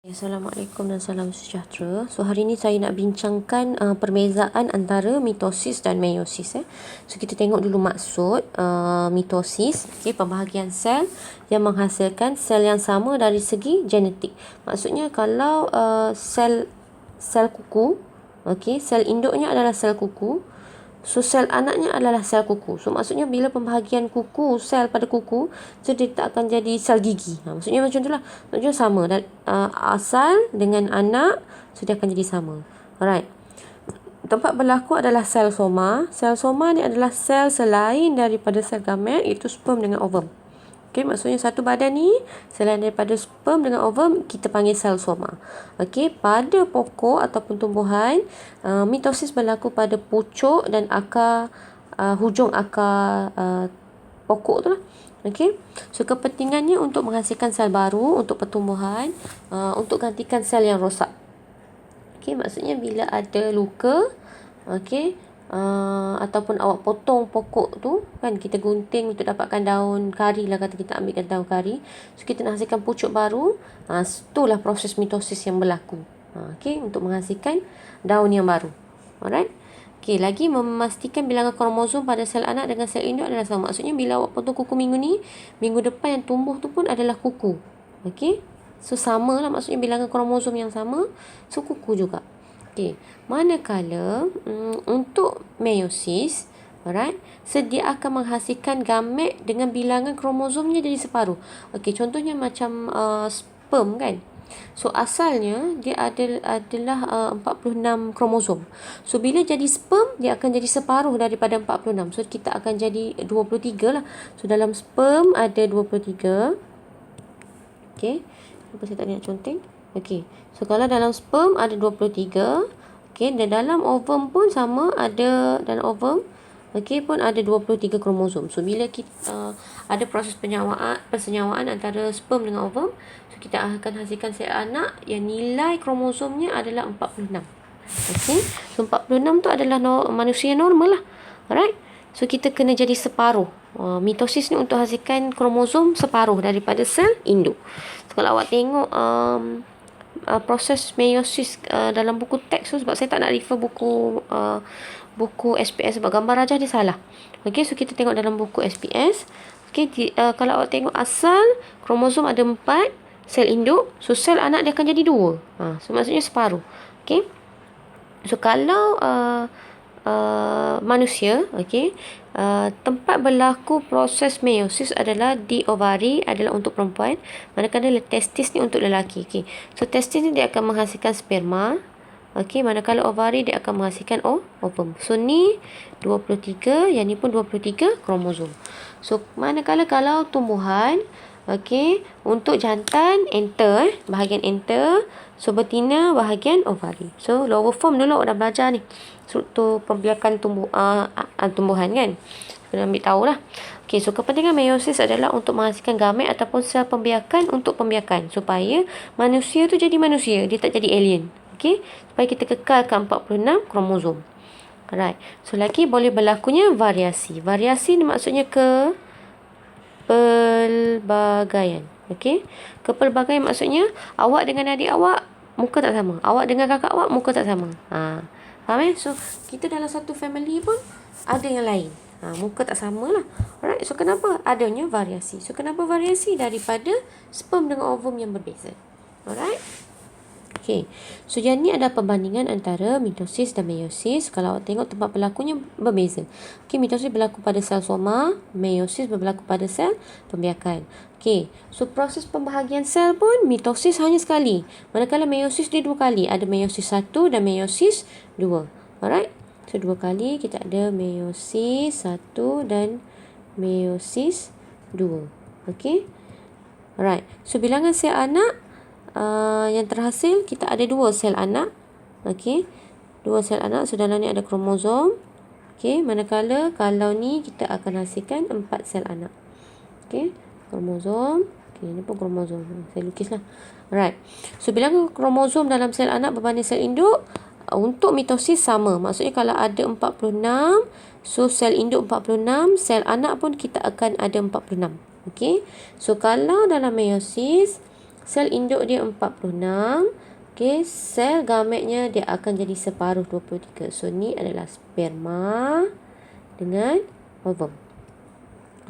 Assalamualaikum dan salam sejahtera. So hari ini saya nak bincangkan perbezaan antara mitosis dan meiosis. So kita tengok dulu maksud mitosis. Okay, pembahagian sel yang menghasilkan sel yang sama dari segi genetik. Maksudnya kalau sel kuku, okay, sel induknya adalah sel kuku. So sel anaknya adalah sel kuku. So maksudnya bila pembahagian kuku, sel pada kuku, so dia tak akan jadi sel gigi. Maksudnya macam itulah. Maksudnya sama. Dan asal dengan anak, so dia akan jadi sama. Alright. Tempat berlaku adalah sel soma. Sel soma ni adalah sel selain daripada sel gamet, iaitu sperm dengan ovum. Okay, maksudnya satu badan ni selain daripada sperm dengan ovum kita panggil sel soma. Okay, pada pokok ataupun tumbuhan, mitosis berlaku pada pucuk dan akar, hujung akar pokok tu lah. Okay, so kepentingannya untuk menghasilkan sel baru untuk pertumbuhan, untuk gantikan sel yang rosak. Okay, maksudnya bila ada luka, okay, ataupun awak potong pokok tu kan, kita gunting untuk dapatkan daun kari lah, kata kita ambilkan daun kari, so kita nak hasilkan pucuk baru. Itulah proses mitosis yang berlaku, okay, untuk menghasilkan daun yang baru. Alright. Okay, lagi memastikan bilangan kromosom pada sel anak dengan sel induk adalah sama. Maksudnya bila awak potong kuku minggu ni, minggu depan yang tumbuh tu pun adalah kuku. Okay, so sama lah, maksudnya bilangan kromosom yang sama, so kuku juga. Okay. Manakala untuk meiosis, alright, dia akan menghasilkan gamet dengan bilangan kromosomnya jadi separuh. Okay, contohnya macam sperm kan. So asalnya dia adalah 46 kromosom. So bila jadi sperm, dia akan jadi separuh daripada 46. So kita akan jadi 23 lah. So dalam sperm ada 23. Okay, apa saya tak nak conteng. Okay, so kalau dalam sperm ada 23, okay, dan dalam ovum pun sama, ada dalam ovum, okay, pun ada 23 kromosom. So bila kita ada proses persenyawaan antara sperm dengan ovum, so kita akan hasilkan sel anak yang nilai kromosomnya adalah 46. Okay, so 46 tu adalah manusia normal lah. Alright, so kita kena jadi separuh. Mitosis ni untuk hasilkan kromosom separuh daripada sel induk. So, kalau awak tengok proses meiosis dalam buku teks tu, sebab saya tak nak refer buku SPS sebab gambar rajah dia salah. Okey, so kita tengok dalam buku SPS. Okey, kalau awak tengok asal kromosom ada 4, sel induk, so sel anak dia akan jadi 2. So maksudnya separuh. Okey. So kalau manusia, okey, tempat berlaku proses meiosis adalah di ovari, adalah untuk perempuan, manakala testis ni untuk lelaki. Okey, so testis ni dia akan menghasilkan sperma, okey, manakala ovari dia akan menghasilkan ovum. So ni 23, yang ni pun 23 kromosom. So manakala kalau tumbuhan, okey, untuk jantan enter, bahagian enter, so betina bahagian ovari. So lower form dulu dah belajar ni, so tu pembiakan tumbuhan kan, kena ambil tahulah. Okey, so kepentingan meiosis adalah untuk menghasilkan gamet ataupun sel pembiakan untuk pembiakan, supaya manusia tu jadi manusia, dia tak jadi alien. Okey, supaya kita kekalkan 46 kromosom. Alright, so lagi boleh berlakunya variasi. Variasi ni maksudnya pelbagaian. Okey, kepelbagaian maksudnya awak dengan adik awak muka tak sama, awak dengan kakak awak muka tak sama. Faham So kita dalam satu family pun ada yang lain, muka tak sama lah. Alright, so kenapa adanya variasi? So kenapa variasi? Daripada sperm dengan ovum yang berbeza. Alright. Okay, so yang ni ada perbandingan antara mitosis dan meiosis. Kalau awak tengok tempat berlakunya berbeza. Okay, mitosis berlaku pada sel soma, meiosis berlaku pada sel pembiakan. Okay, so proses pembahagian sel pun mitosis hanya sekali, manakala meiosis dia 2 kali. Ada meiosis 1 dan meiosis 2. Alright, so 2 kali kita ada meiosis 1 dan meiosis 2. Okay, alright, so bilangan sel anak yang terhasil, kita ada 2 sel anak. Okey, 2 sel anak, so dalam ni ada kromosom. Okey, manakala kalau ni kita akan hasilkan 4 sel anak. Okey, kromosom. Okey, ni pun kromosom, saya lukislah. Alright, so bilangan kromosom dalam sel anak berbanding sel induk untuk mitosis sama. Maksudnya kalau ada 46, so sel induk 46, sel anak pun kita akan ada 46. Okey, so kalau dalam meiosis Sel induk dia 46. Okey, sel gametnya dia akan jadi separuh 23. So, ni adalah sperma dengan ovum.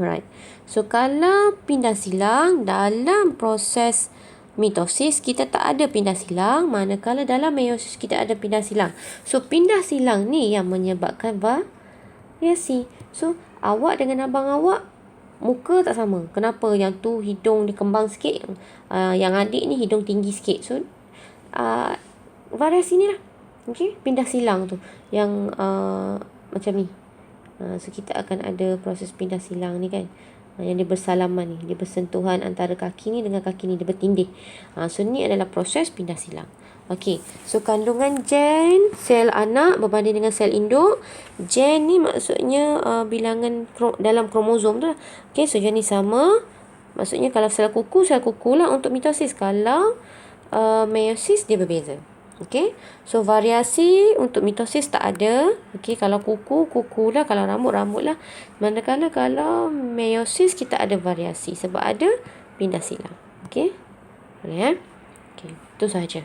Alright. So, kalau pindah silang dalam proses mitosis, kita tak ada pindah silang. Manakala dalam meiosis, kita ada pindah silang. So, pindah silang ni yang menyebabkan variasi. So, awak dengan abang awak, muka tak sama. Kenapa? Yang tu hidung dia kembang sikit. Yang adik ni hidung tinggi sikit. So, variasi ni lah. Okay? Pindah silang tu. Yang macam ni. So, kita akan ada proses pindah silang ni kan. Yang dia bersalaman ni. Dia bersentuhan antara kaki ni dengan kaki ni. Dia bertindih. So, ni adalah proses pindah silang. Okey. So, kandungan gen sel anak berbanding dengan sel induk. Gen ni maksudnya bilangan dalam kromosom tu lah. Okey. So, gen ni sama. Maksudnya kalau sel kuku lah untuk mitosis. Kalau meiosis dia berbeza. Okey. So, variasi untuk mitosis tak ada. Okey. Kalau kuku lah. Kalau rambut lah. Manakala kalau meiosis kita ada variasi. Sebab ada pindah silang. Okey. Boleh ya? Okey. Itu sahaja.